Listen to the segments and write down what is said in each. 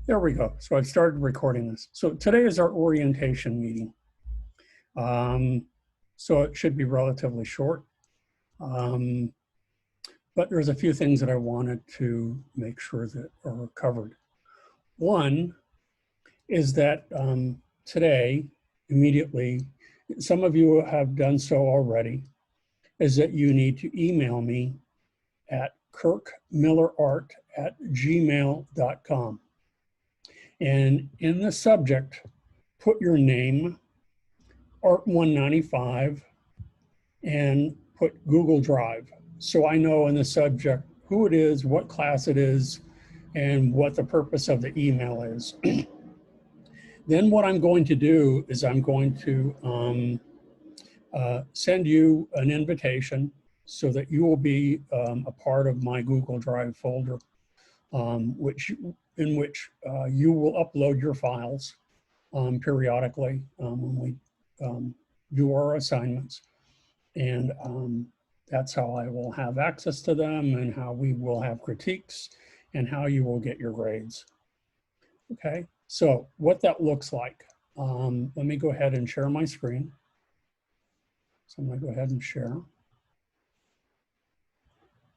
There we go. So I've started recording this. So today is our orientation meeting. So it should be relatively short. But there's a few things that I wanted to make sure that are covered. One is that today, immediately, some of you have done so already, is that you need to email me at kirkmillerart@gmail.com. And in the subject, put your name, Art195, and put Google Drive. So I know in the subject who it is, what class it is, and what the purpose of the email is. Then what I'm going to do is I'm going to send you an invitation so that you will be a part of my Google Drive folder, in which you will upload your files periodically when we do our assignments. And that's how I will have access to them and how we will have critiques and how you will get your grades. Okay, so what that looks like. Let me go ahead and share my screen. So I'm going to go ahead and share.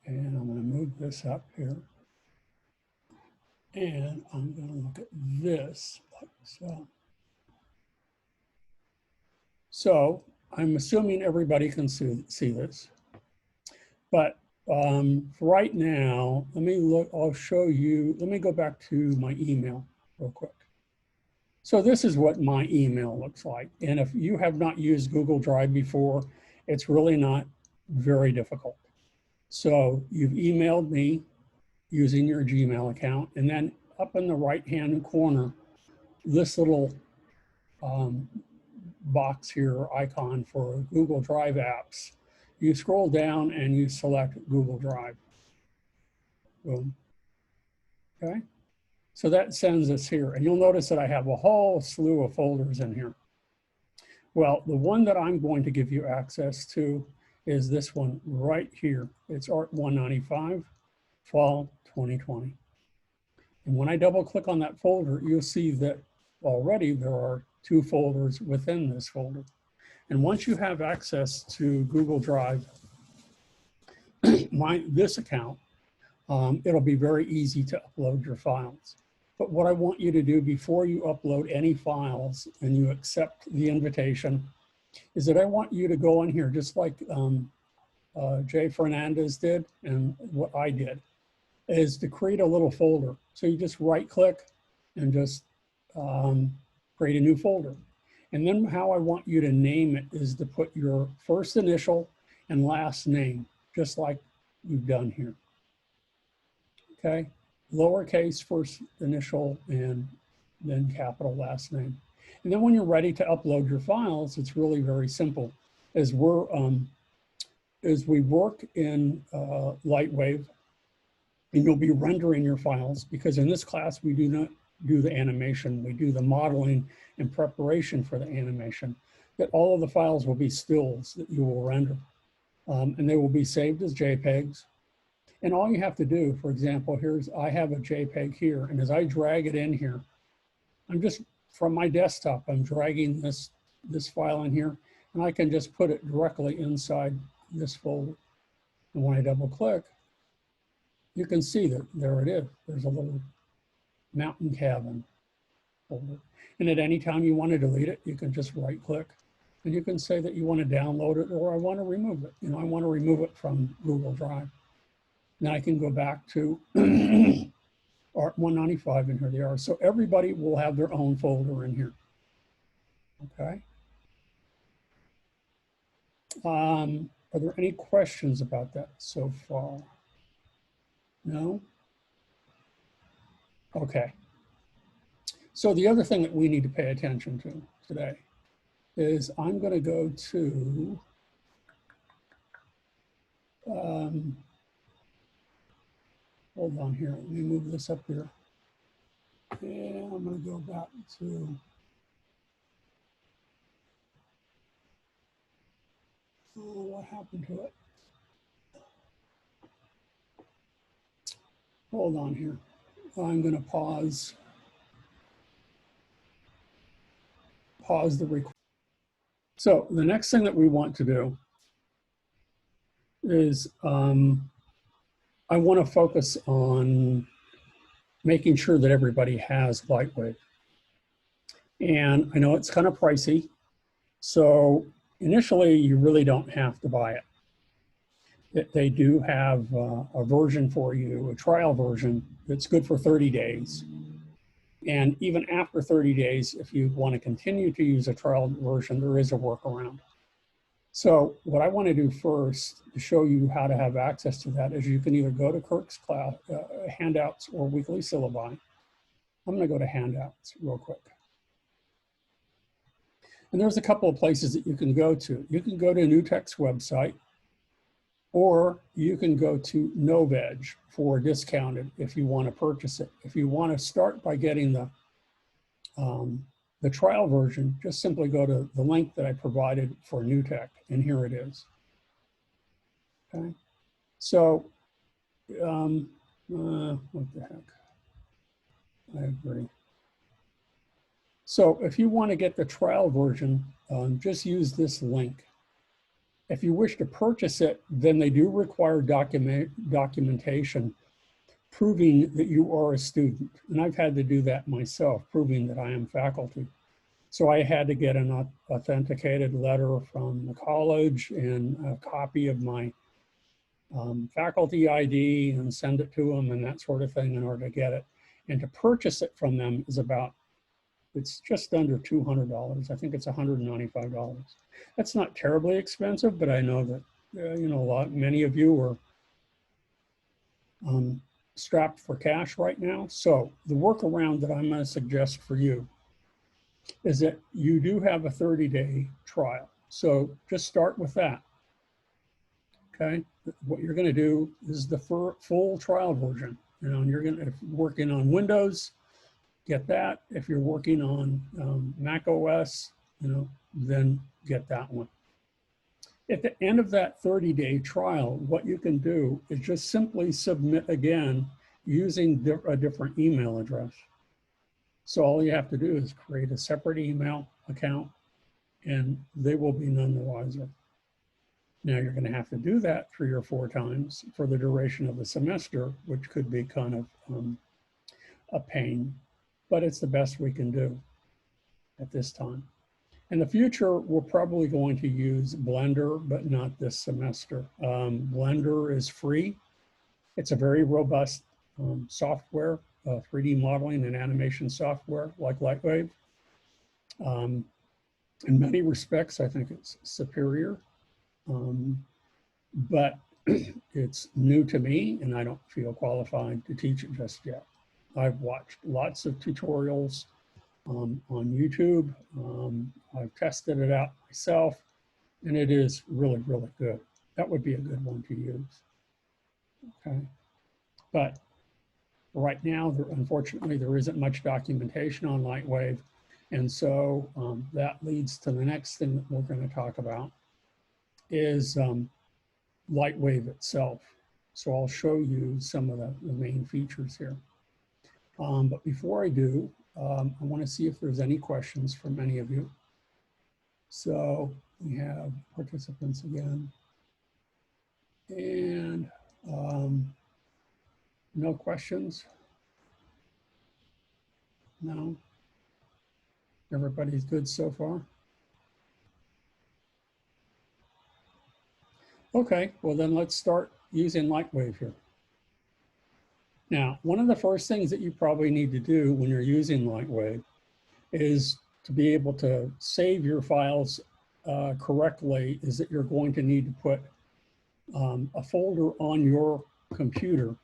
And I'm going to move this up here. And I'm going to look at this like so. So I'm assuming everybody can see this. But for right now, let me look, I'll show you, let me go back to my email real quick. So this is what my email looks like. And if you have not used Google Drive before, it's really not very difficult. So you've emailed me using your Gmail account, and then up in the right-hand corner, this little box here, icon for Google Drive apps, you scroll down and you select Google Drive. Boom. Okay. So that sends us here. And you'll notice that I have a whole slew of folders in here. Well, the one that I'm going to give you access to is this one right here. It's Art195, Fall 2020. And when I double click on that folder, you'll see that already there are 2 folders within this folder. And once you have access to Google Drive, this account, it'll be very easy to upload your files. But what I want you to do before you upload any files and you accept the invitation is that I want you to go in here just like Jay Fernandez did and what I did, is to create a little folder. So you just right click and just create a new folder. And then how I want you to name it is to put your first initial and last name, just like you've done here. Okay, lowercase first initial and then capital last name. And then when you're ready to upload your files, it's really very simple. As we work in Lightwave, and you'll be rendering your files, because in this class we do not do the animation, we do the modeling in preparation for the animation, that all of the files will be stills that you will render. And they will be saved as JPEGs. And all you have to do, for example, I have a JPEG here, and as I drag it in here, I'm just, from my desktop, I'm dragging this file in here, and I can just put it directly inside this folder. And when I double click, you can see that there it is. There's a little mountain cabin folder. And at any time you want to delete it, you can just right click and you can say that you want to download it or I want to remove it. You know, I want to remove it from Google Drive. Now I can go back to Art195 and here they are. So everybody will have their own folder in here. Okay. Are there any questions about that so far? No? Okay. So the other thing that we need to pay attention to today is I'm going to go to hold on here. Let me move this up here. And I'm going to go back to what happened to it? Hold on here. I'm going to pause pause the recording. So the next thing that we want to do is I want to focus on making sure that everybody has Lightwave. And I know it's kind of pricey, so initially you really don't have to buy it. They do have a version for you, a trial version that's good for 30 days. And even after 30 days, if you want to continue to use a trial version, there is a workaround. So what I want to do first to show you how to have access to that is you can either go to Kirk's class, handouts or weekly syllabi. I'm going to go to handouts real quick. And there's a couple of places that you can go to. You can go to NewTek's website, or you can go to NoVeg for discounted if you want to purchase it. If you want to start by getting the trial version, just simply go to the link that I provided for NewTek, and here it is. Okay, so what the heck? I agree. So if you want to get the trial version, just use this link. If you wish to purchase it, then they do require documentation proving that you are a student. And I've had to do that myself, proving that I am faculty. So I had to get an authenticated letter from the college and a copy of my faculty ID and send it to them and that sort of thing in order to get it. And to purchase it from them is it's just under $200. I think it's $195. That's not terribly expensive, but I know that you know, many of you are strapped for cash right now. So the workaround that I'm going to suggest for you is that you do have a 30-day trial. So just start with that. Okay, what you're going to do is the full trial version. You know, and you're going to, if you're working on Windows, get that. If you're working on Mac OS, you know, then get that one. At the end of that 30-day trial, what you can do is just simply submit again using a different email address. So all you have to do is create a separate email account and they will be none the wiser. Now you're going to have to do that 3 or 4 times for the duration of the semester, which could be kind of a pain, but it's the best we can do at this time. In the future, we're probably going to use Blender, but not this semester. Blender is free. It's a very robust software, 3D modeling and animation software like Lightwave. In many respects, I think it's superior, but it's new to me and I don't feel qualified to teach it just yet. I've watched lots of tutorials on YouTube. I've tested it out myself and it is really, really good. That would be a good one to use. Okay, but right now, unfortunately, there isn't much documentation on Lightwave. And so that leads to the next thing that we're going to talk about is Lightwave itself. So I'll show you some of the main features here. But before I do, I want to see if there's any questions from any of you. So we have participants again. And no questions? No? Everybody's good so far? Okay, well then let's start using Lightwave here. Now, one of the first things that you probably need to do when you're using Lightwave is to be able to save your files correctly is that you're going to need to put a folder on your computer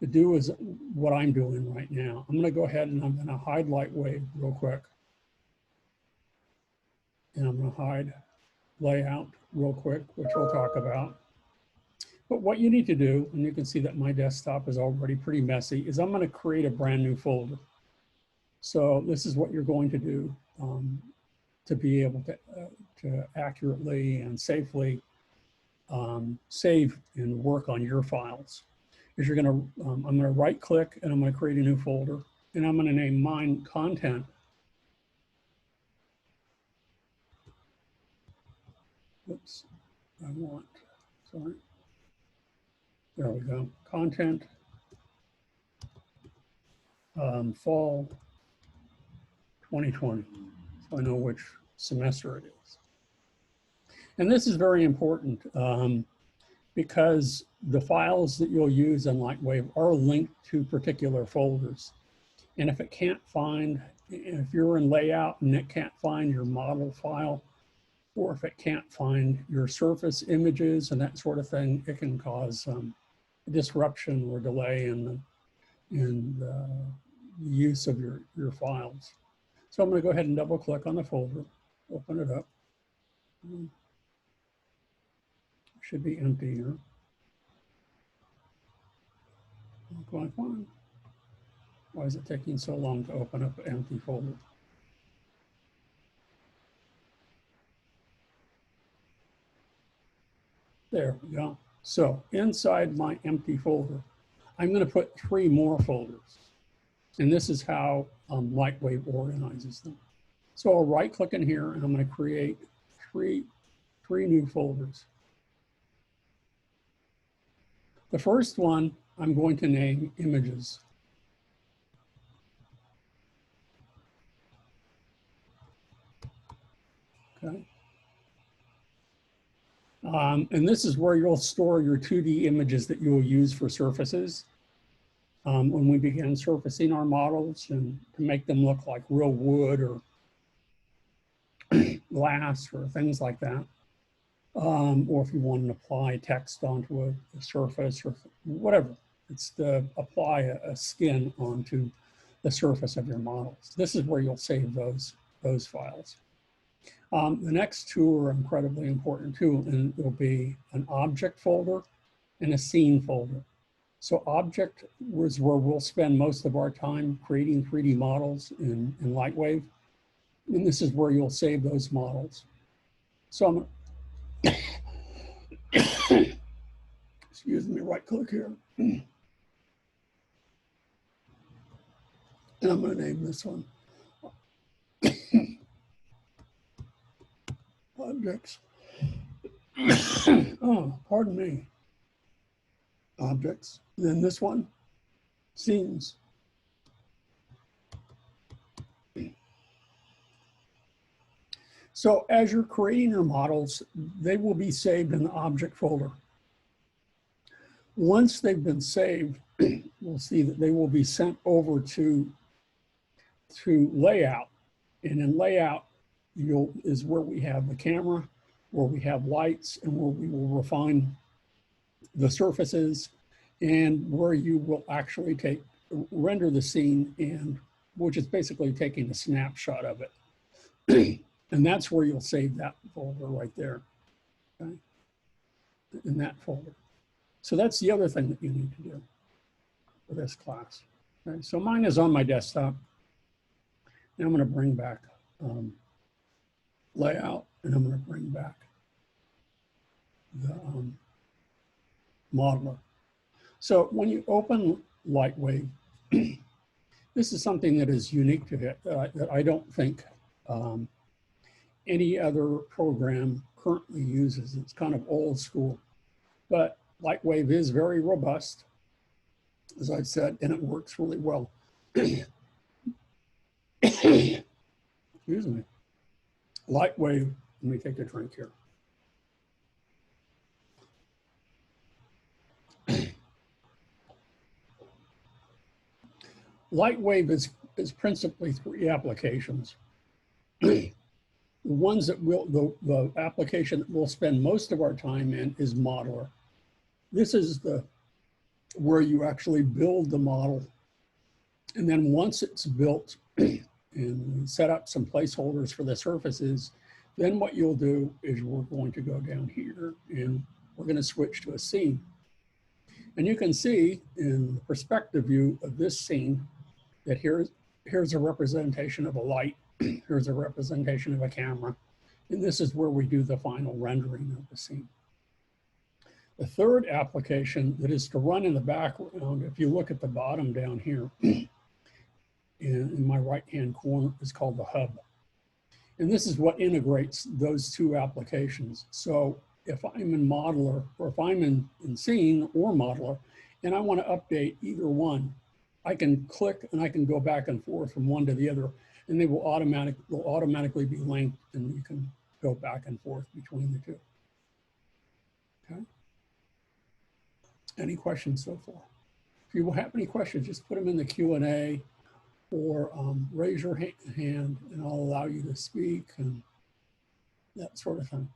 to do is what I'm doing right now. I'm going to go ahead and I'm going to hide Lightwave real quick. And I'm going to hide layout real quick, which we'll talk about. But what you need to do, and you can see that my desktop is already pretty messy, is I'm going to create a brand new folder. So this is what you're going to do to be able to accurately and safely save and work on your files. Is you're going to, I'm going to right click and I'm going to create a new folder and I'm going to name mine content. oops, I want, sorry. There we go, content, fall 2020. So I know which semester it is. And this is very important because the files that you'll use in Lightwave are linked to particular folders. And if it can't find, if you're in layout and it can't find your model file, or if it can't find your surface images and that sort of thing, it can cause disruption or delay in the use of your files. So I'm going to go ahead and double click on the folder, open it up. It should be empty here. What can I find? Why is it taking so long to open up an empty folder? There we go. So inside my empty folder, I'm going to put 3 more folders. And this is how Lightwave organizes them. So I'll right click in here and I'm going to create three new folders. The first one I'm going to name images. Okay. And this is where you'll store your 2D images that you will use for surfaces. When we begin surfacing our models and to make them look like real wood or glass or things like that. Or if you want to apply text onto a surface or whatever. It's to apply a skin onto the surface of your models. This is where you'll save those files. The next 2 are incredibly important too, and it'll be an object folder and a scene folder. So object was where we'll spend most of our time creating 3D models in Lightwave. And this is where you'll save those models. So I'm gonna, excuse me, right click here. And I'm gonna name this one Objects. Oh, pardon me. Objects. And then this one, Scenes. So as you're creating your models, they will be saved in the object folder. Once they've been saved, we'll see that they will be sent over to layout. And in layout, is where we have the camera, where we have lights, and where we will refine the surfaces, and where you will actually render the scene, and which is basically taking a snapshot of it. And that's where you'll save that folder right there, okay? In that folder. So that's the other thing that you need to do for this class. Okay, so mine is on my desktop. Now I'm going to bring back layout, and I'm going to bring back the modeler. So when you open Lightwave, this is something that is unique to it that I don't think any other program currently uses. It's kind of old school, but Lightwave is very robust, as I've said, and it works really well. Excuse me. Lightwave, let me take a drink here. Lightwave is principally 3 applications. The ones that the application that we'll spend most of our time in is Modeler. This is where you actually build the model. And then once it's built and set up some placeholders for the surfaces, then what you'll do is we're going to go down here and we're going to switch to a scene. And you can see in the perspective view of this scene that here's a representation of a light, here's a representation of a camera, and this is where we do the final rendering of the scene. The third application that is to run in the background, if you look at the bottom down here, in my right-hand corner, is called the hub. And this is what integrates those two applications. So if I'm in Modeler, or if I'm in Scene or Modeler, and I want to update either one, I can click and I can go back and forth from one to the other, and they will automatically be linked, and you can go back and forth between the two. Okay. Any questions so far? If you have any questions, just put them in the Q&A, or raise your hand, and I'll allow you to speak and that sort of thing.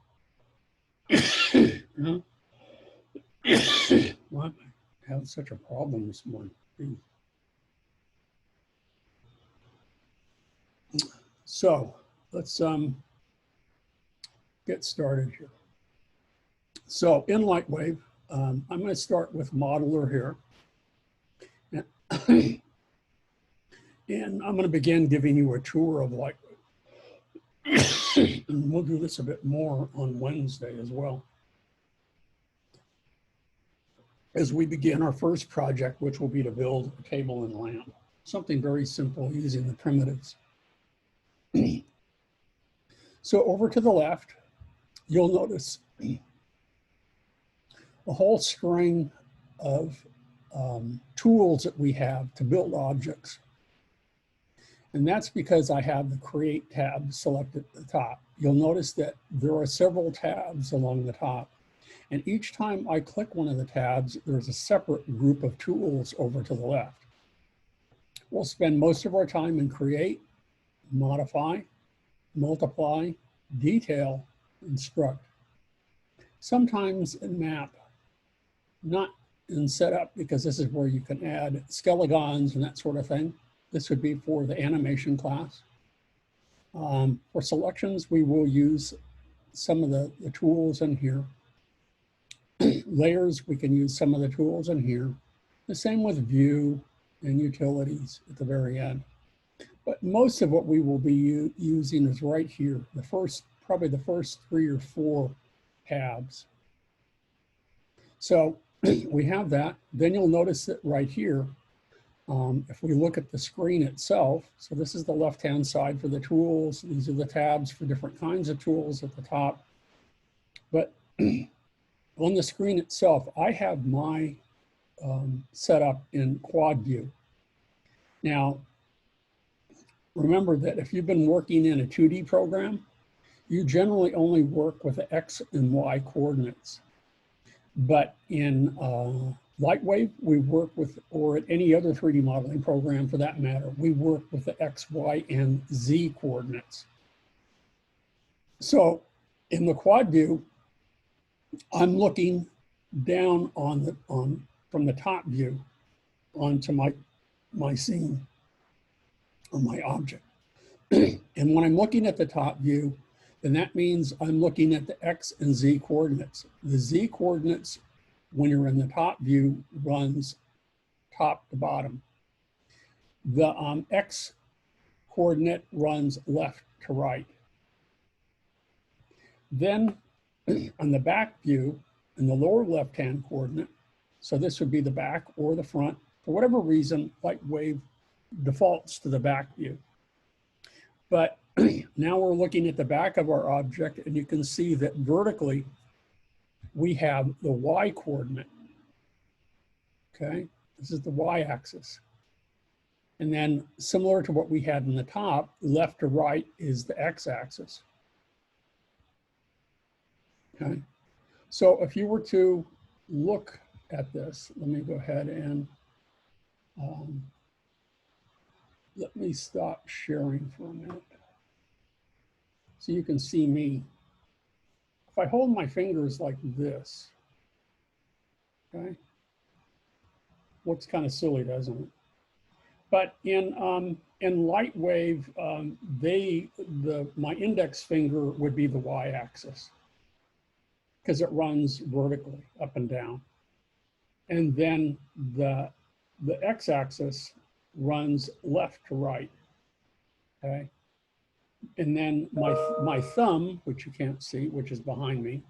Why am I having such a problem this morning? So let's get started here. So in Lightwave, I'm going to start with Modeler here. And I'm going to begin giving you a tour of Lightwave. And we'll do this a bit more on Wednesday as well, as we begin our first project, which will be to build a table and lamp. Something very simple using the primitives. So over to the left, you'll notice a whole string of tools that we have to build objects. And that's because I have the Create tab selected at the top. You'll notice that there are several tabs along the top. And each time I click one of the tabs, there's a separate group of tools over to the left. We'll spend most of our time in Create, Modify, Multiply, Detail, Instruct. Sometimes in Map, not in Setup, because this is where you can add skeletons and that sort of thing. This would be for the animation class. For selections, we will use some of the tools in here. Layers, we can use some of the tools in here. The same with view and utilities at the very end. But most of what we will be using is right here, probably the first 3 or 4 tabs. So we have that. Then you'll notice that right here, if we look at the screen itself, so this is the left-hand side for the tools. These are the tabs for different kinds of tools at the top. But on the screen itself, I have my setup in quad view. Now, remember that if you've been working in a 2D program, you generally only work with the X and Y coordinates. But in Lightwave, we work with, or at any other 3D modeling program for that matter, we work with the X, Y, and Z coordinates. So in the quad view, I'm looking down from the top view onto my scene or my object. And when I'm looking at the top view, then that means I'm looking at the X and Z coordinates. The Z coordinates, when you're in the top view, runs top to bottom. The X coordinate runs left to right. Then on the back view, in the lower left-hand coordinate, so this would be the back or the front, for whatever reason, Lightwave defaults to the back view. But now we're looking at the back of our object, and you can see that vertically, we have the Y coordinate, okay? This is the Y axis. And then similar to what we had in the top, left to right is the X axis, okay? So if you were to look at this, let me go ahead and let me stop sharing for a minute so you can see me. If I hold my fingers like this, okay, looks kind of silly, doesn't it? But in Lightwave, my index finger would be the Y-axis because it runs vertically up and down, and then the X-axis runs left to right. Okay. And then my thumb, which you can't see, which is behind me,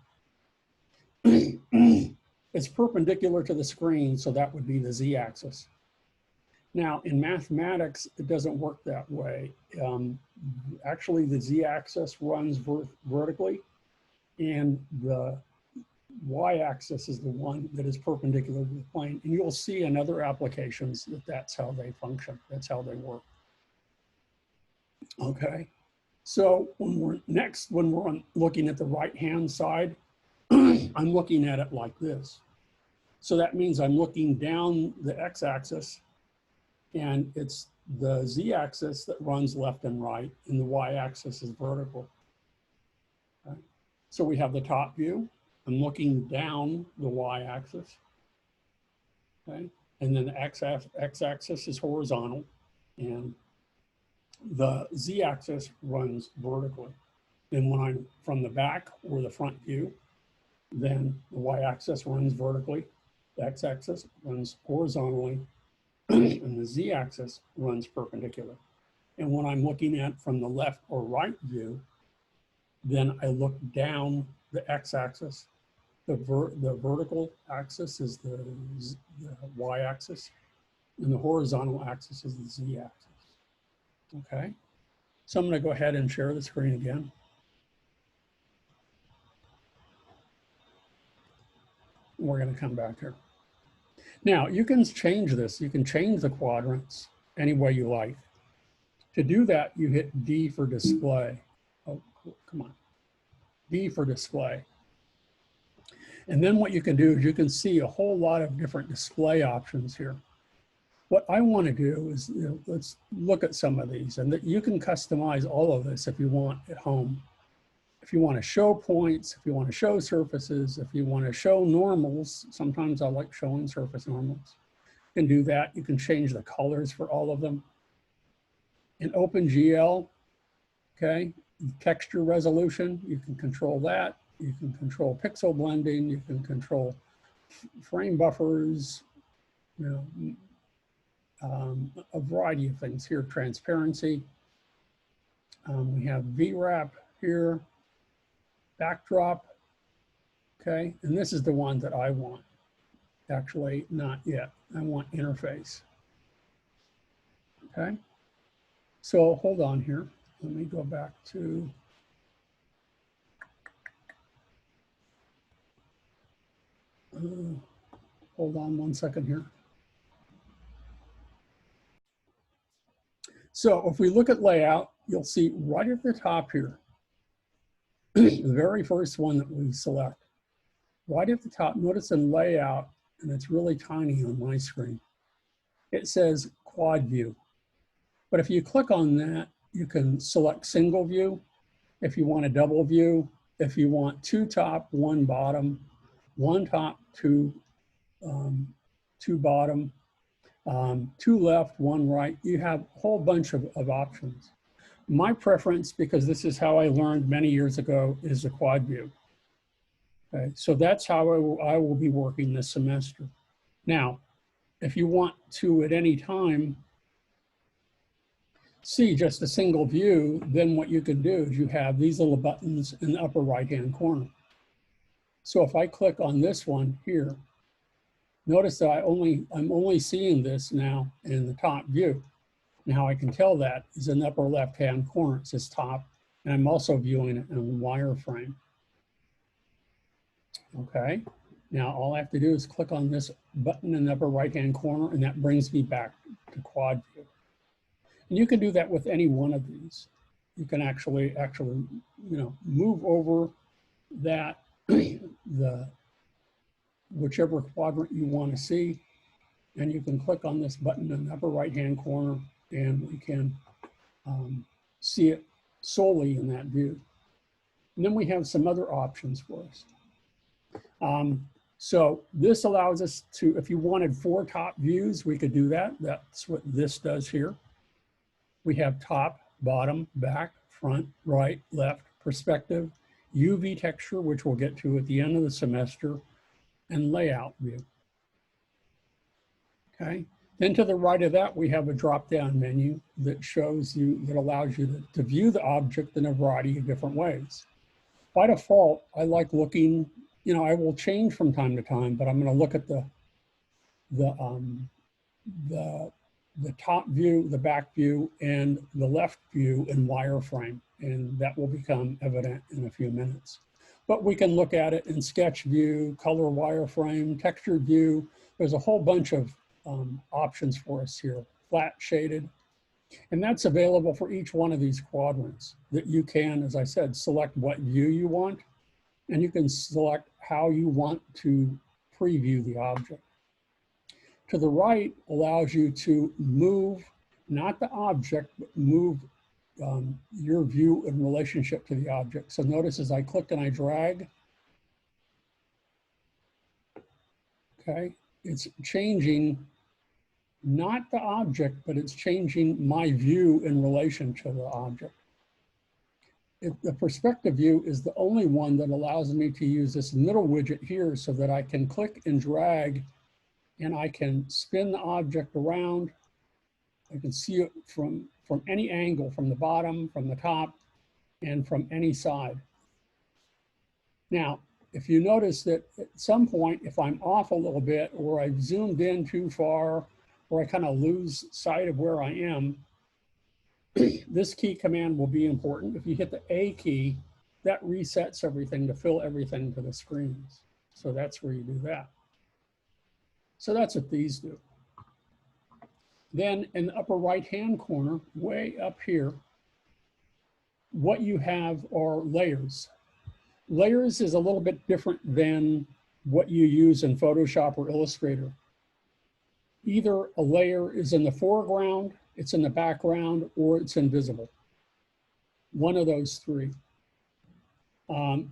is perpendicular to the screen, so that would be the Z-axis. Now, in mathematics, it doesn't work that way. Actually, the z-axis runs vertically, and the y-axis is the one that is perpendicular to the plane. And you'll see in other applications that that's how they function. That's how they work. Okay. So when we're looking at the right-hand side, I'm looking at it like this. So that means I'm looking down the x-axis, and it's the z-axis that runs left and right, and the y-axis is vertical. Okay. So we have the top view. I'm looking down the y-axis. Okay. And then the x-axis is horizontal, and the z-axis runs vertically. And when I'm from the back or the front view, then the y-axis runs vertically, the x-axis runs horizontally, and the z-axis runs perpendicular. And when I'm looking at from the left or right view, then I look down the x-axis. The vertical axis is the y-axis, and the horizontal axis is the z-axis. Okay, so I'm going to go ahead and share the screen again. We're going to come back here. Now, you can change this. You can change the quadrants any way you like. To do that, you hit D for display. Oh, come on. D for display. And then what you can do is you can see a whole lot of different display options here. What I want to do is, let's look at some of these, and that you can customize all of this if you want at home. If you want to show points, if you want to show surfaces, if you want to show normals, sometimes I like showing surface normals. You can do that. You can change the colors for all of them. In OpenGL, okay, texture resolution, you can control that. You can control pixel blending. You can control frame buffers, a variety of things here. Transparency. We have VWrap here. Backdrop, okay, and this is the one that I want. Actually, not yet. I want interface. Okay, so hold on here. Let me go back to hold on one second here. So if we look at layout, you'll see right at the top here, the very first one that we select, right at the top, notice in layout, and it's really tiny on my screen, it says quad view. But if you click on that, you can select single view, if you want a double view, if you want 2 top, 1 bottom, 1 top, 2 bottom, 2 left, 1 right. You have a whole bunch of options. My preference, because this is how I learned many years ago, is the quad view. Okay, so that's how I will be working this semester. Now, if you want to at any time see just a single view, then what you can do is you have these little buttons in the upper right-hand corner. So if I click on this one here, notice that I'm only seeing this now in the top view. And how I can tell that is in the upper left-hand corner, it says top, and I'm also viewing it in a wireframe. Okay, now all I have to do is click on this button in the upper right-hand corner, and that brings me back to quad view. And you can do that with any one of these. You can actually move over that, whichever quadrant you want to see, and you can click on this button in the upper right-hand corner, and we can see it solely in that view. And then we have some other options for us. So this allows us to, if you wanted 4 top views, we could do that. That's what this does here. We have top, bottom, back, front, right, left, perspective, UV texture, which we'll get to at the end of the semester, and layout view. Okay. Then to the right of that, we have a drop-down menu that shows you, that allows you to view the object in a variety of different ways. By default, I like looking, I will change from time to time, but I'm going to look at the the top view, the back view, and the left view in wireframe, and that will become evident in a few minutes. But we can look at it in sketch view, color wireframe, texture view. There's a whole bunch of options for us here, flat shaded. And that's available for each one of these quadrants that you can, as I said, select what view you want, and you can select how you want to preview the object. To the right allows you to move, not the object, but move your view in relationship to the object. So notice as I click and I drag, okay, it's changing not the object, but it's changing my view in relation to the object. The perspective view is the only one that allows me to use this middle widget here so that I can click and drag and I can spin the object around. I can see it from any angle, from the bottom, from the top, and from any side. Now, if you notice that at some point, if I'm off a little bit, or I've zoomed in too far, or I kind of lose sight of where I am, this key command will be important. If you hit the A key, that resets everything to fill everything to the screens. So that's where you do that. So that's what these do. Then in the upper right-hand corner, way up here, what you have are layers. Layers is a little bit different than what you use in Photoshop or Illustrator. Either a layer is in the foreground, it's in the background, or it's invisible. One of those three.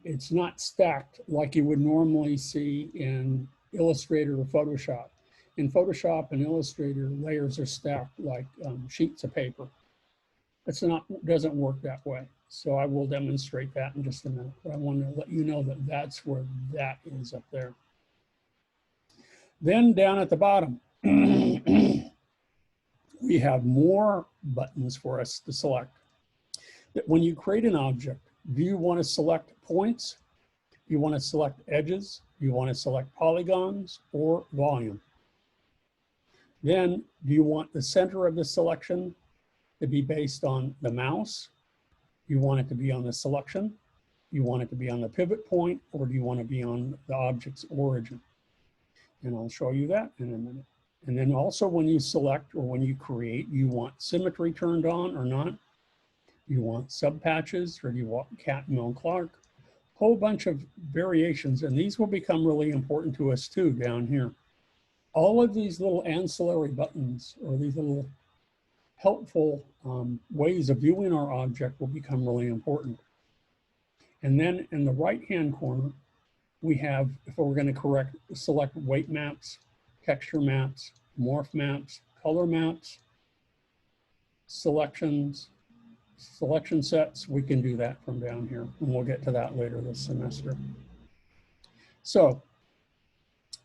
It's not stacked like you would normally see in Illustrator or Photoshop. In Photoshop and Illustrator, layers are stacked like sheets of paper. Doesn't work that way. So I will demonstrate that in just a minute, but I want to let you know that that's where that is up there. Then down at the bottom, we have more buttons for us to select. When you create an object, do you want to select points? Do you want to select edges? Do you want to select polygons or volume? Then, do you want the center of the selection to be based on the mouse? Do you want it to be on the selection? Do you want it to be on the pivot point, or do you want to be on the object's origin? And I'll show you that in a minute. And then also when you select or when you create, you want symmetry turned on or not? You want subpatches, or do you want Cat, Mill, Clark? Whole bunch of variations, and these will become really important to us too down here. All of these little ancillary buttons, or these little helpful ways of viewing our object, will become really important. And then in the right-hand corner, we have, if we're going to select weight maps, texture maps, morph maps, color maps, selections, selection sets, we can do that from down here, and we'll get to that later this semester. So,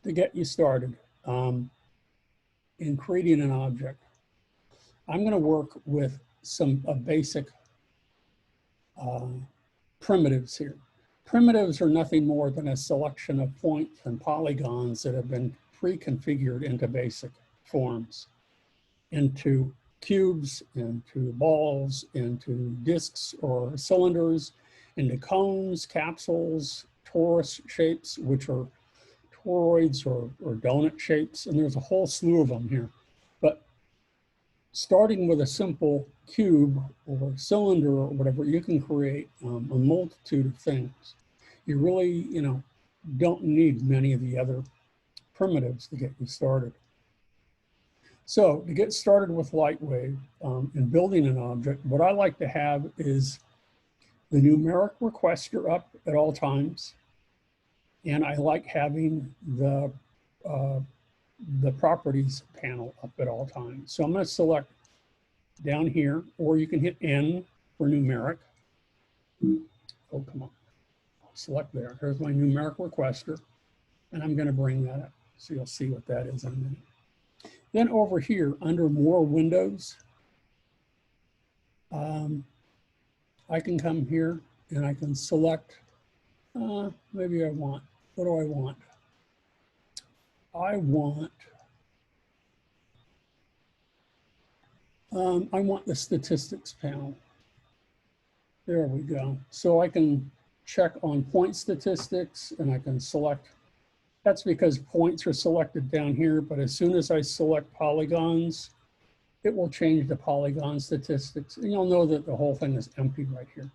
to get you started in creating an object, I'm going to work with some basic primitives here. Primitives are nothing more than a selection of points and polygons that have been pre-configured into basic forms, into cubes, into balls, into discs or cylinders, into cones, capsules, torus shapes, which are toroids or donut shapes, and there's a whole slew of them here. But starting with a simple cube or cylinder or whatever, you can create a multitude of things. You really, don't need many of the other primitives to get you started. So to get started with Lightwave and building an object, what I like to have is the numeric requester up at all times. And I like having the properties panel up at all times. So I'm going to select down here, or you can hit N for numeric. Oh, come on. Select there. There's my numeric requester. And I'm going to bring that up. So you'll see what that is in a minute. Then over here, under more windows, I can come here and I can select, maybe I want, what do I want? I want I want the statistics panel. There we go. So I can check on point statistics and I can select. That's because points are selected down here, but as soon as I select polygons, it will change the polygon statistics. And you'll know that the whole thing is empty right here.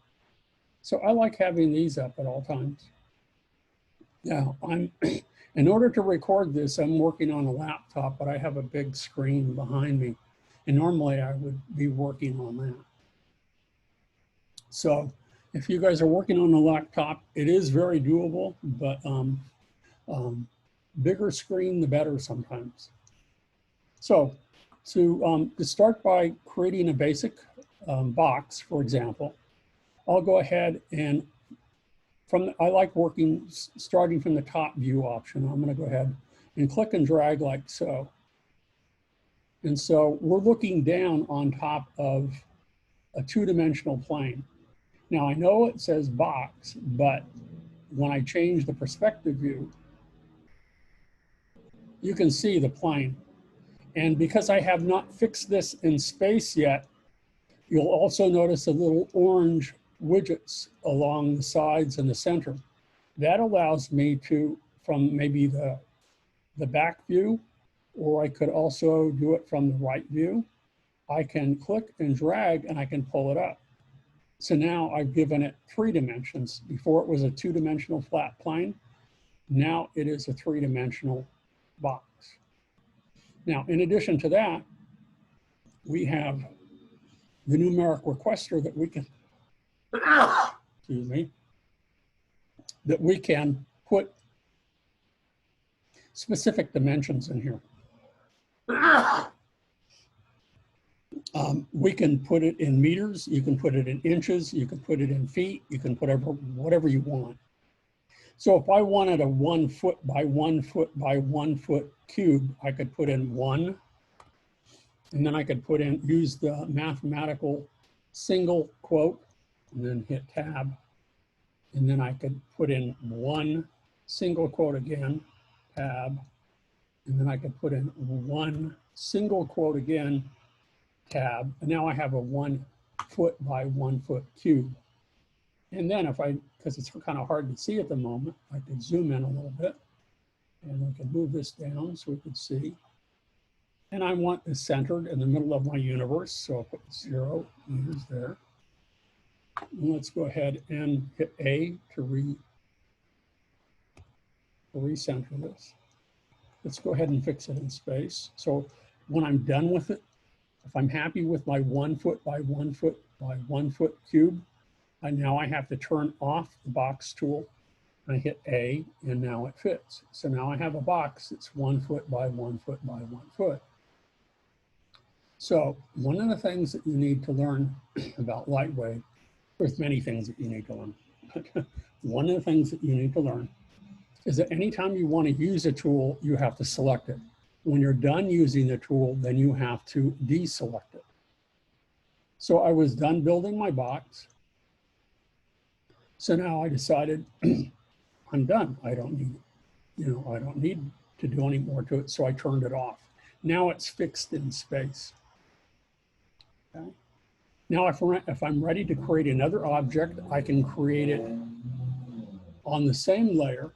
So I like having these up at all times. Now, in order to record this, I'm working on a laptop, but I have a big screen behind me. And normally I would be working on that. So if you guys are working on a laptop, it is very doable, but bigger screen, the better sometimes. So to start by creating a basic box, for example, I'll go ahead and I like starting from the top view option. I'm going to go ahead and click and drag like so. And so we're looking down on top of a two-dimensional plane. Now I know it says box, but when I change the perspective view, you can see the plane. And because I have not fixed this in space yet, you'll also notice the little orange widgets along the sides and the center. That allows me to, from maybe the back view, or I could also do it from the right view. I can click and drag and I can pull it up. So now I've given it 3 dimensions. Before it was a 2-dimensional flat plane. Now it is a 3-dimensional box. Now, in addition to that, we have the numeric requester that we can, excuse me, that we can put specific dimensions in here. We can put it in meters, you can put it in inches, you can put it in feet, you can put whatever you want. So if I wanted a 1 foot by 1 foot by 1 foot cube, I could put in 1, and then I could use the mathematical single quote, and then hit tab, and then I could put in 1 single quote again, tab, and then I could put in 1 single quote again, tab, and now I have a 1 foot by 1 foot cube. And then because it's kind of hard to see at the moment, I could zoom in a little bit, and I can move this down so we could see. And I want this centered in the middle of my universe, so I'll put 0 meters there. And let's go ahead and hit A to recenter this. Let's go ahead and fix it in space. So when I'm done with it, if I'm happy with my 1 foot by 1 foot by 1 foot cube, now I have to turn off the box tool. I hit A, and now it fits. So now I have a box that's 1 foot by 1 foot by 1 foot. So one of the things that you need to learn about Lightwave, there's many things that you need to learn. One of the things that you need to learn is that anytime you want to use a tool, you have to select it. When you're done using the tool, then you have to deselect it. So I was done building my box. So now I decided I'm done. I don't need, I don't need to do any more to it. So I turned it off. Now it's fixed in space. Okay. Now if I'm ready to create another object, I can create it on the same layer,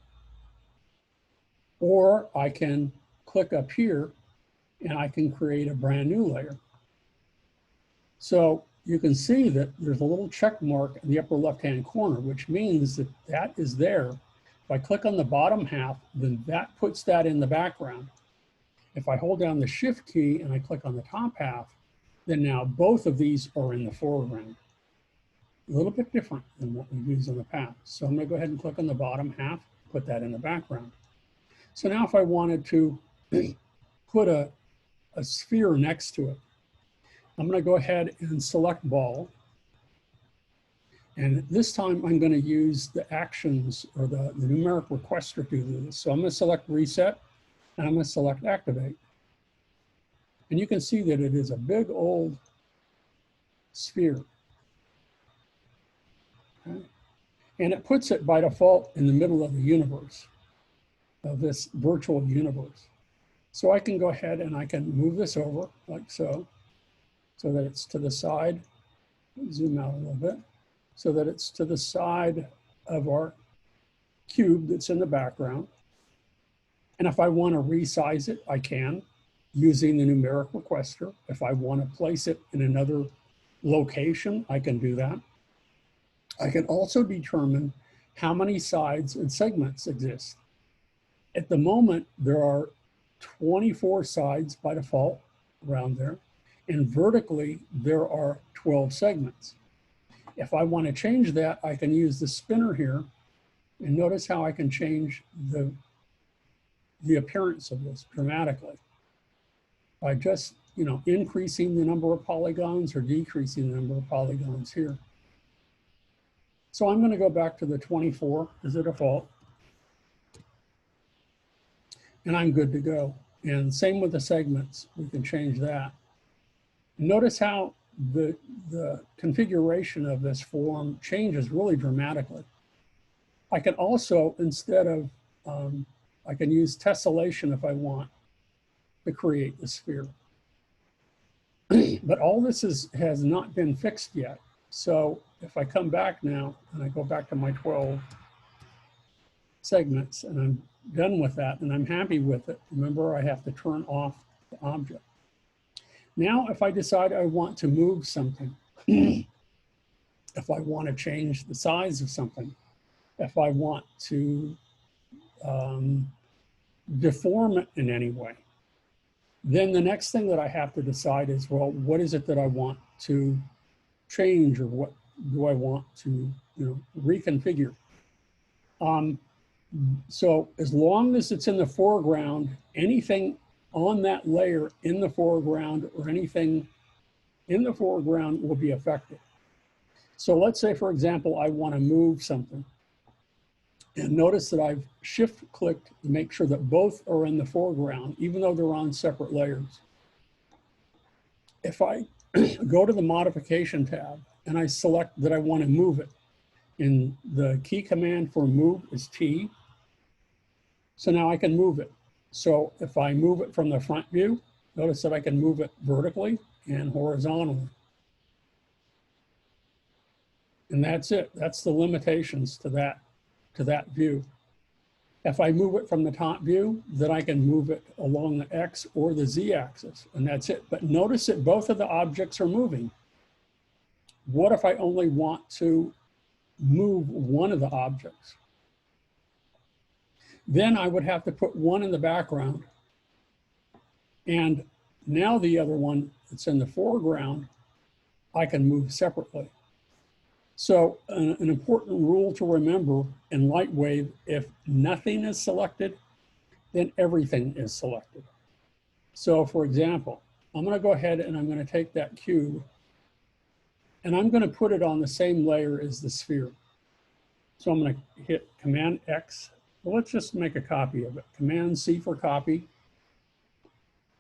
or I can click up here and I can create a brand new layer. So you can see that there's a little check mark in the upper left-hand corner, which means that that is there. If I click on the bottom half, then that puts that in the background. If I hold down the Shift key and I click on the top half, then now both of these are in the foreground. A little bit different than what we've used in the past. So I'm going to go ahead and click on the bottom half, put that in the background. So now if I wanted to put a sphere next to it, I'm going to go ahead and select ball. And this time I'm going to use the actions or the numeric requester to do this. So I'm going to select reset and I'm going to select activate. And you can see that it is a big old sphere. Okay. And it puts it by default in the middle of the universe, of this virtual universe. So I can go ahead and I can move this over like so. so that it's to the side. Zoom out a little bit so that it's to the side of our cube that's in the background. And if I want to resize it, I can using the numeric requester. If I want to place it in another location, I can do that. I can also determine how many sides and segments exist. At the moment, there are 24 sides by default around there, and vertically, there are 12 segments. If I want to change that, I can use the spinner here, and notice how I can change the appearance of this dramatically by just, increasing the number of polygons or decreasing the number of polygons here. So I'm going to go back to the 24 as a default, and I'm good to go. And same with the segments, we can change that. Notice how the configuration of this form changes really dramatically. I can also, instead of, I can use tessellation if I want to create the sphere. But all this has not been fixed yet. So if I come back now and I go back to my 12 segments and I'm done with that and I'm happy with it, remember I have to turn off the object. Now, if I decide I want to move something, if I want to change the size of something, if I want to deform it in any way, then the next thing that I have to decide is, well, what is it that I want to change, or what do I want to reconfigure? So as long as it's in the foreground, anything on that layer in the foreground or anything in the foreground will be affected. So let's say, for example, I want to move something. And notice that I've shift clicked to make sure that both are in the foreground, even though they're on separate layers. If I go to the modification tab and I select that I want to move it, and the key command for move is T. So now I can move it. So if I move it from the front view, notice that I can move it vertically and horizontally. And that's it. That's the limitations to that view. If I move it from the top view, then I can move it along the X or the Z axis, and that's it. But notice that both of the objects are moving. What if I only want to move one of the objects? Then I would have to put one in the background, and now the other one that's in the foreground, I can move separately. So an important rule to remember in Lightwave, if nothing is selected, then everything is selected. So for example, I'm going to go ahead and I'm going to take that cube and I'm going to put it on the same layer as the sphere. So I'm going to hit Command X. Well, let's just make a copy of it. Command C for copy.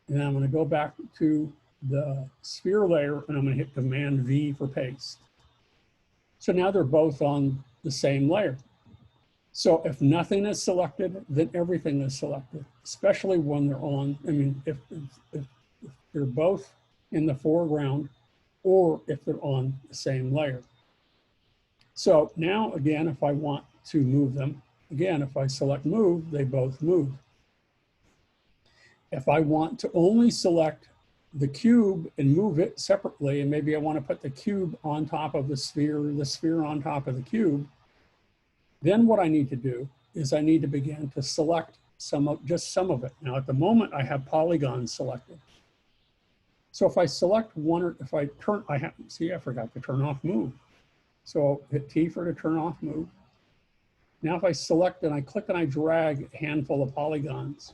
And then I'm going to go back to the sphere layer and I'm going to hit Command V for paste. So now they're both on the same layer. So if nothing is selected, then everything is selected, especially when they're on, if they're both in the foreground or if they're on the same layer. So now again, if I want to move them, again, if I select move, they both move. If I want to only select the cube and move it separately, and maybe I want to put the cube on top of the sphere on top of the cube, then what I need to do is I need to begin to select just some of it. Now at the moment I have polygons selected. So if I select one, or if I turn, I forgot to turn off move. So hit T for to turn off move. Now if I select and I click and I drag a handful of polygons,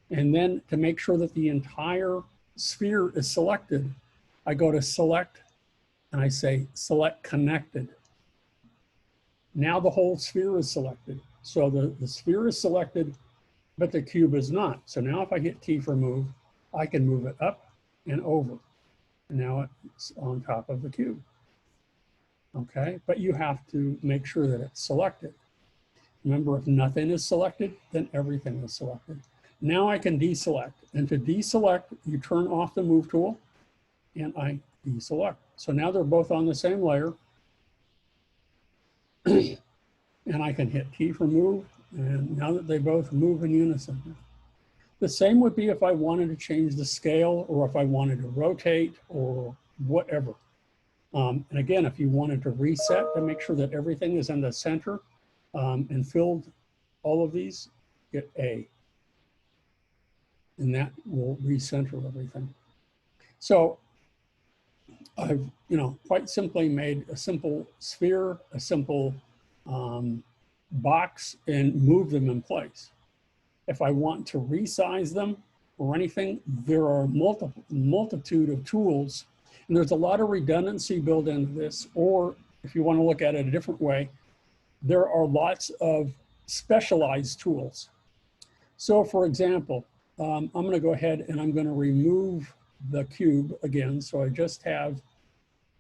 and then to make sure that the entire sphere is selected, I go to select and I say select connected. Now the whole sphere is selected. So the sphere is selected, but the cube is not. So now if I hit T for move, I can move it up and over. And now it's on top of the cube. Okay, but you have to make sure that it's selected. Remember, if nothing is selected, then everything is selected. Now I can deselect, and to deselect, you turn off the move tool, and I deselect. So now they're both on the same layer. And I can hit T for move, and now that they both move in unison. The same would be if I wanted to change the scale, or if I wanted to rotate, or whatever. And again, if you wanted to reset to make sure that everything is in the center and filled all of these, hit A. And that will recenter everything. So I've, quite simply made a simple sphere, a simple box, and move them in place. If I want to resize them or anything, there are multitude of tools, and there's a lot of redundancy built into this. Or if you want to look at it a different way, there are lots of specialized tools. So for example, I'm going to go ahead and I'm going to remove the cube again. So I just have,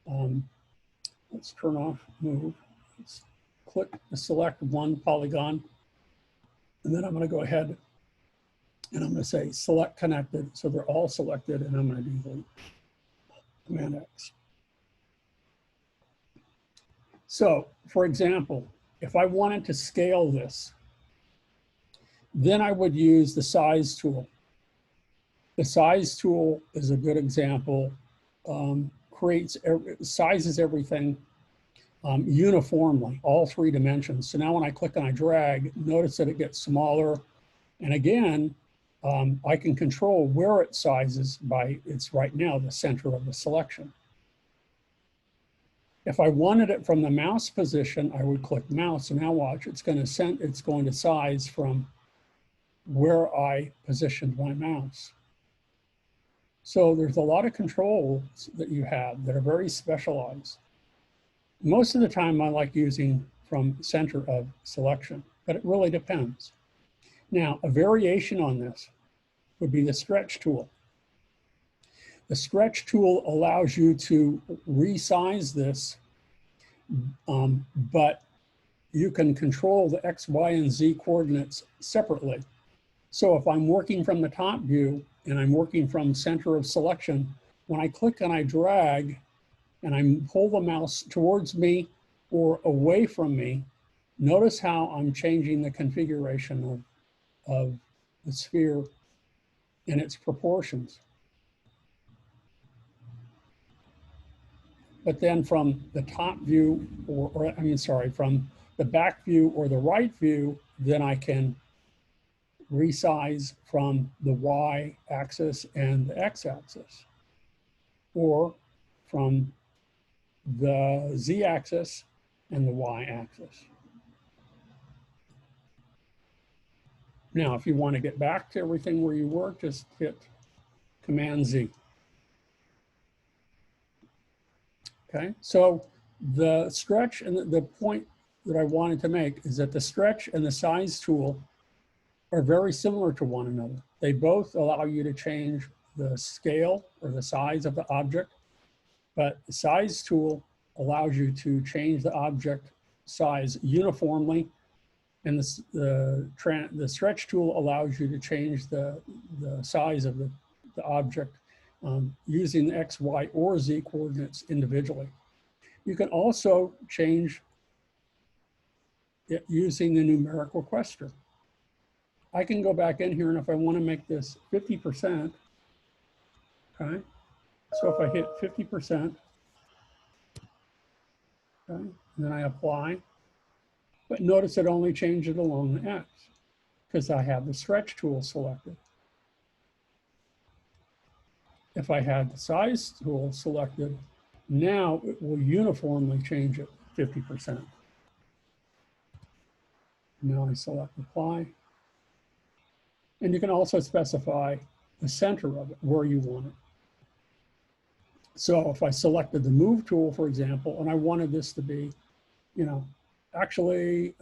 let's turn off move. Let's click to select one polygon. And then I'm going to go ahead and I'm going to say select connected. So they're all selected, and I'm going to do the Command X. So for example, if I wanted to scale this, then I would use the size tool. The size tool is a good example. Sizes everything uniformly, all 3 dimensions. So now when I click and I drag, notice that it gets smaller. And again, I can control where it sizes by, it's right now the center of the selection. If I wanted it from the mouse position, I would click mouse, and now watch, it's going to size from where I positioned my mouse. So there's a lot of controls that you have that are very specialized. Most of the time I like using from center of selection, but it really depends. Now, a variation on this would be the stretch tool. The stretch tool allows you to resize this, but you can control the X, Y, and Z coordinates separately. So if I'm working from the top view and I'm working from center of selection, when I click and I drag and I pull the mouse towards me or away from me, notice how I'm changing the configuration of the sphere and its proportions. But then from the top view, from the back view or the right view, then I can resize from the Y axis and the X axis, or from the Z axis and the Y axis. Now, if you want to get back to everything where you were, just hit Command Z. Okay, so the stretch, and the point that I wanted to make is that the stretch and the size tool are very similar to one another. They both allow you to change the scale or the size of the object, but the size tool allows you to change the object size uniformly, and the stretch tool allows you to change the size of the object using the X, Y, or Z coordinates individually. You can also change it using the numeric requester. I can go back in here, and if I want to make this 50%, okay, so if I hit 50%, okay, and then I apply, but notice it only changed it along the X because I have the stretch tool selected. If I had the size tool selected, now it will uniformly change it 50%. Now I select apply. And you can also specify the center of it, where you want it. So if I selected the move tool, for example, and I wanted this to be, actually,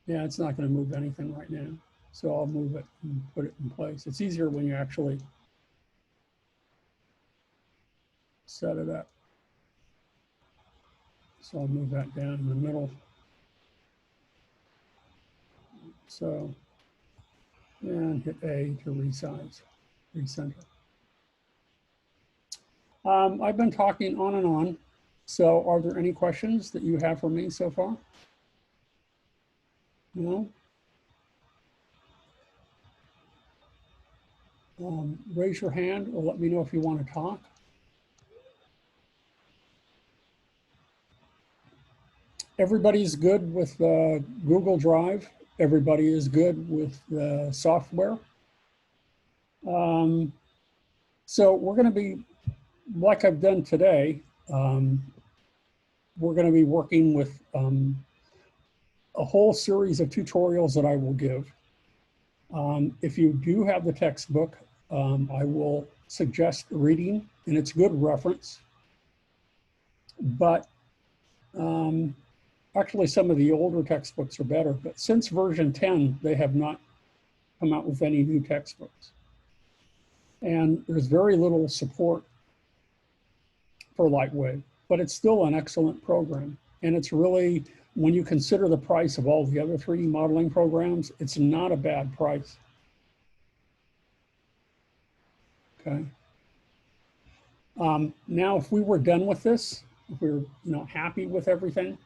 yeah, it's not going to move anything right now. So I'll move it and put it in place. It's easier when you actually set it up. So I'll move that down in the middle. So, and hit A to resize, recenter. I've been talking on and on. So are there any questions that you have for me so far? No? Raise your hand or let me know if you want to talk. Everybody's good with Google Drive. Everybody is good with the software. So we're going to be, like I've done today, we're going to be working with a whole series of tutorials that I will give. If you do have the textbook, I will suggest reading, and it's good reference. But actually, some of the older textbooks are better. But since version 10, they have not come out with any new textbooks. And there's very little support for Lightwave, but it's still an excellent program. And it's really, when you consider the price of all the other 3D modeling programs, it's not a bad price. Okay. Now, if we were done with this, if we were happy with everything,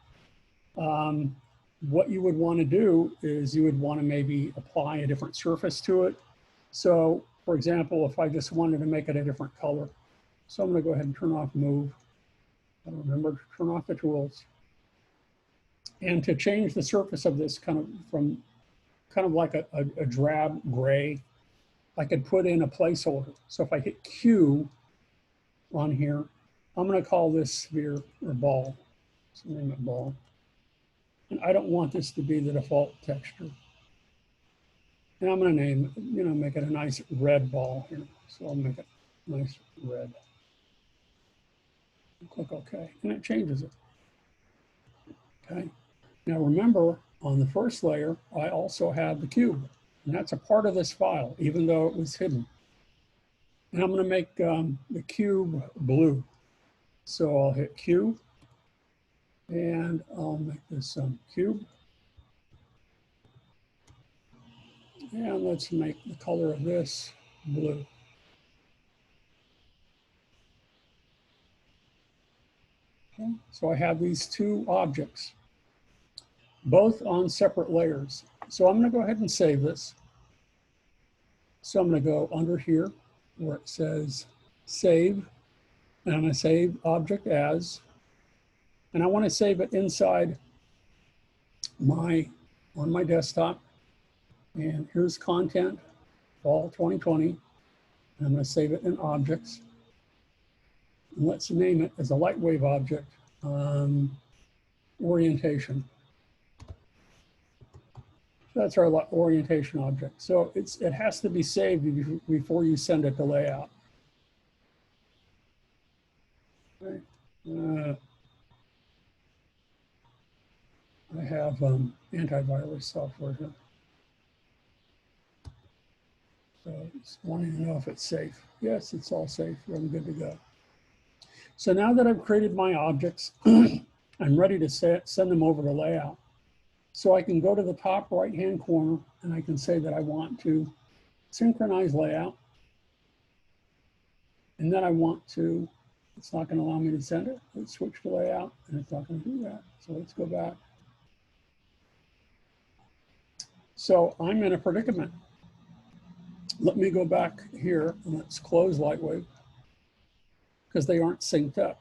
what you would want to do is you would want to maybe apply a different surface to it. So, for example, if I just wanted to make it a different color, so I'm going to go ahead and turn off move. I remember to turn off the tools. And to change the surface of this from like a drab gray, I could put in a placeholder. So if I hit Q on here, I'm going to call this sphere or ball. So name it ball. And I don't want this to be the default texture. And I'm going to name, make it a nice red ball here. So I'll make it nice red. Click OK, and it changes it. Okay. Now remember, on the first layer, I also have the cube, and that's a part of this file, even though it was hidden. And I'm going to make the cube blue. So I'll hit Q, and I'll make this cube. And let's make the color of this blue. Okay. So I have these two objects, both on separate layers. So I'm going to go ahead and save this. So I'm going to go under here where it says save, and I'm going to save object as, and I want to save it inside on my desktop. And here's content, fall 2020. And I'm going to save it in objects. And let's name it as a Lightwave object, orientation. That's our orientation object. So it has to be saved before you send it to layout. Okay. I have antivirus software here. So it's wanting to know if it's safe. Yes, it's all safe. I'm good to go. So now that I've created my objects, I'm ready to send them over to layout. So I can go to the top right-hand corner and I can say that I want to synchronize layout. And then I want to, it's not going to allow me to send it. Let's switch to layout, and it's not going to do that. So let's go back. So I'm in a predicament. Let me go back here and let's close Lightwave because they aren't synced up.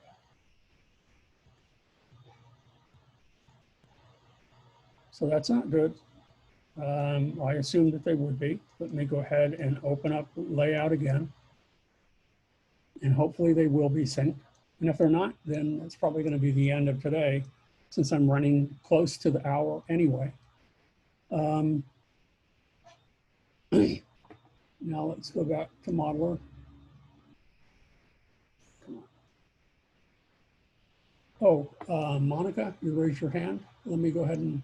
So that's not good. I assumed that they would be. Let me go ahead and open up layout again. And hopefully they will be synced. And if they're not, then it's probably going to be the end of today since I'm running close to the hour anyway. Now let's go back to Modeler. Come on. Oh, Monica, you raised your hand. Let me go ahead and,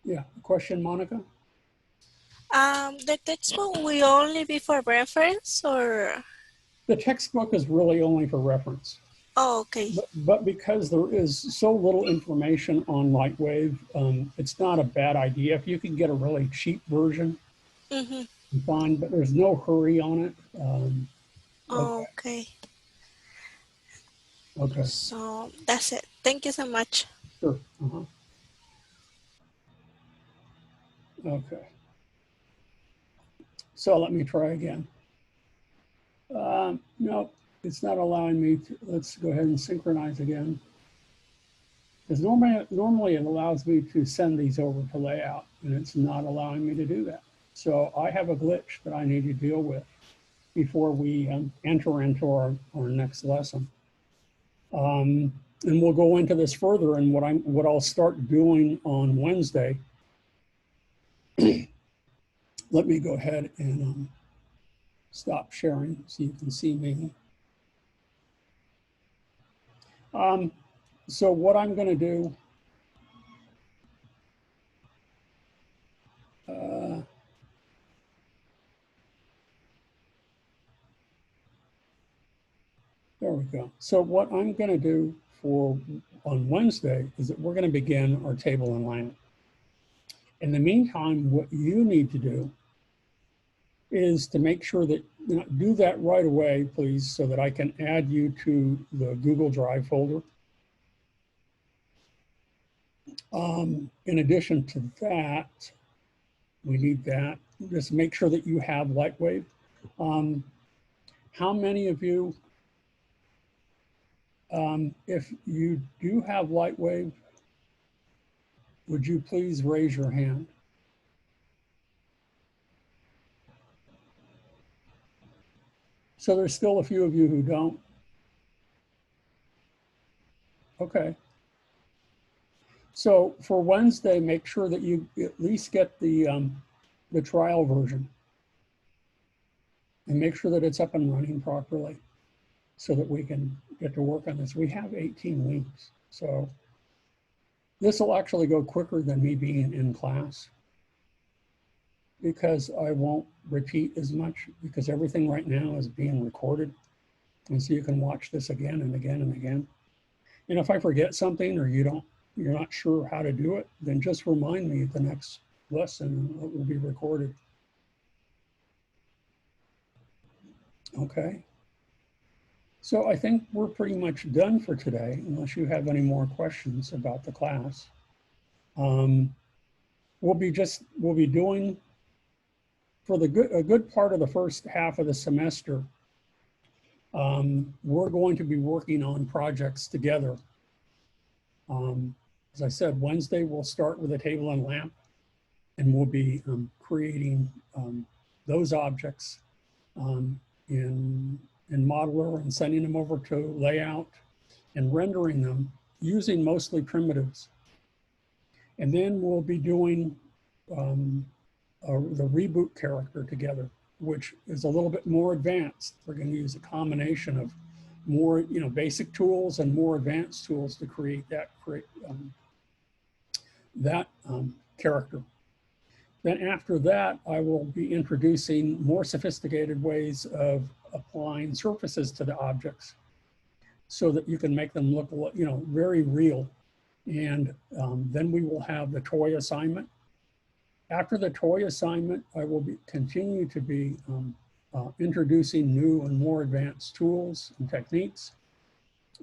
yeah, question, Monica? The textbook will only be for reference, or? The textbook is really only for reference. Oh, okay. But because there is so little information on Lightwave, it's not a bad idea. If you can get a really cheap version, fine, but there's no hurry on it. Okay. Okay, So that's it. Thank you so much. sure. Okay, so let me try again. No, it's not allowing me to. Let's go ahead and synchronize again. Because normally it allows me to send these over to layout, and it's not allowing me to do that. So I have a glitch that I need to deal with before we enter into our next lesson. And we'll go into this further, and what I'll start doing on Wednesday. Let me go ahead and stop sharing so you can see me. So what I'm going to do, there we go. So what I'm going to do on Wednesday is that we're going to begin our table alignment. In the meantime, what you need to do is to make sure that, do that right away, please, so that I can add you to the Google Drive folder. In addition to that, we need that. Just make sure that you have Lightwave. How many of you, if you do have Lightwave, would you please raise your hand? So there's still a few of you who don't. Okay. So for Wednesday, make sure that you at least get the trial version and make sure that it's up and running properly so that we can get to work on this. We have 18 weeks. So this will actually go quicker than me being in class because I won't repeat as much because everything right now is being recorded. And so you can watch this again and again and again. And if I forget something or you're not sure how to do it, then just remind me at the next lesson. It will be recorded. Okay. So I think we're pretty much done for today, unless you have any more questions about the class. We'll be doing for a good part of the first half of the semester. We're going to be working on projects together. As I said, Wednesday we'll start with a table and lamp, and we'll be creating those objects in Modeler and sending them over to layout and rendering them using mostly primitives. And then we'll be doing the reboot character together, which is a little bit more advanced. We're going to use a combination of more, basic tools and more advanced tools to create that character. Then after that, I will be introducing more sophisticated ways of applying surfaces to the objects so that you can make them look, very real. And then we will have the toy assignment. After the toy assignment, I will continue to be introducing new and more advanced tools and techniques.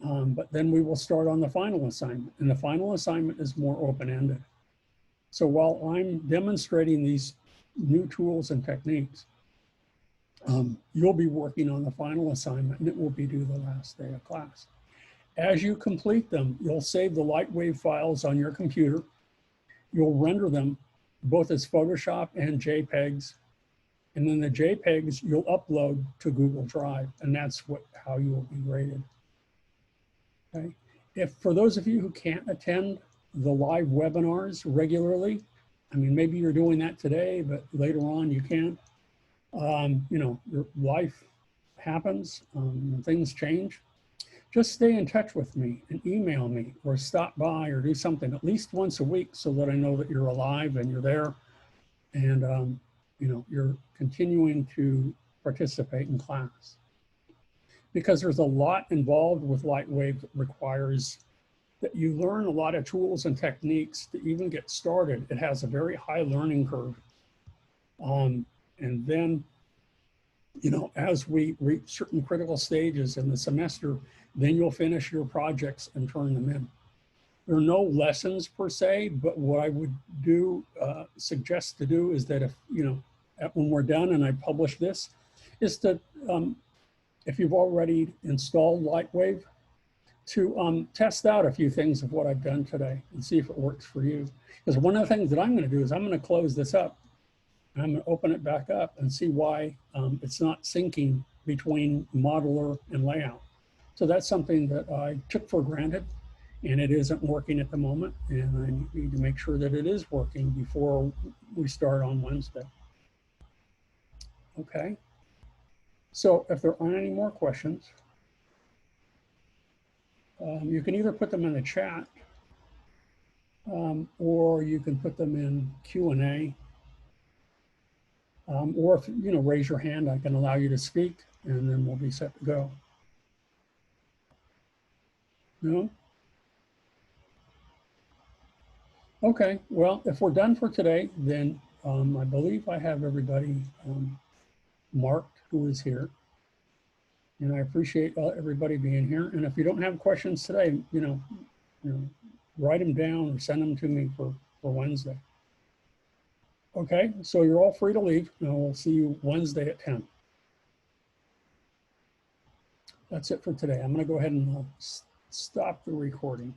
But then we will start on the final assignment, and the final assignment is more open-ended. So while I'm demonstrating these new tools and techniques, you'll be working on the final assignment, and it will be due the last day of class. As you complete them, you'll save the Lightwave files on your computer. You'll render them both as Photoshop and JPEGs. And then the JPEGs you'll upload to Google Drive, and that's how you will be graded. Okay. If for those of you who can't attend the live webinars regularly, I mean, maybe you're doing that today, but later on you can't. Your life happens, and things change. Just stay in touch with me and email me or stop by or do something at least once a week so that I know that you're alive and you're there and you're continuing to participate in class. Because there's a lot involved with Lightwave that requires that you learn a lot of tools and techniques to even get started. It has a very high learning curve. And then You know, as we reach certain critical stages in the semester, then you'll finish your projects and turn them in. There are no lessons per se, but what I would do, suggest to do is that if, you know, when we're done and I publish this, is to, if you've already installed Lightwave, to test out a few things of what I've done today and see if it works for you. Because one of the things that I'm going to do is I'm going to close this up. I'm going to open it back up and see why it's not syncing between modeler and layout. So that's something that I took for granted, and it isn't working at the moment. And I need to make sure that it is working before we start on Wednesday. Okay. So if there aren't any more questions, you can either put them in the chat or you can put them in Q&A. Or if, you know, raise your hand, I can allow you to speak, and then we'll be set to go. No? Okay, well, if we're done for today, then I believe I have everybody marked who is here. And I appreciate everybody being here. And if you don't have questions today, you know, write them down or send them to me for Wednesday. Okay, so you're all free to leave, and we'll see you Wednesday at 10. That's it for today. I'm going to go ahead and stop the recording.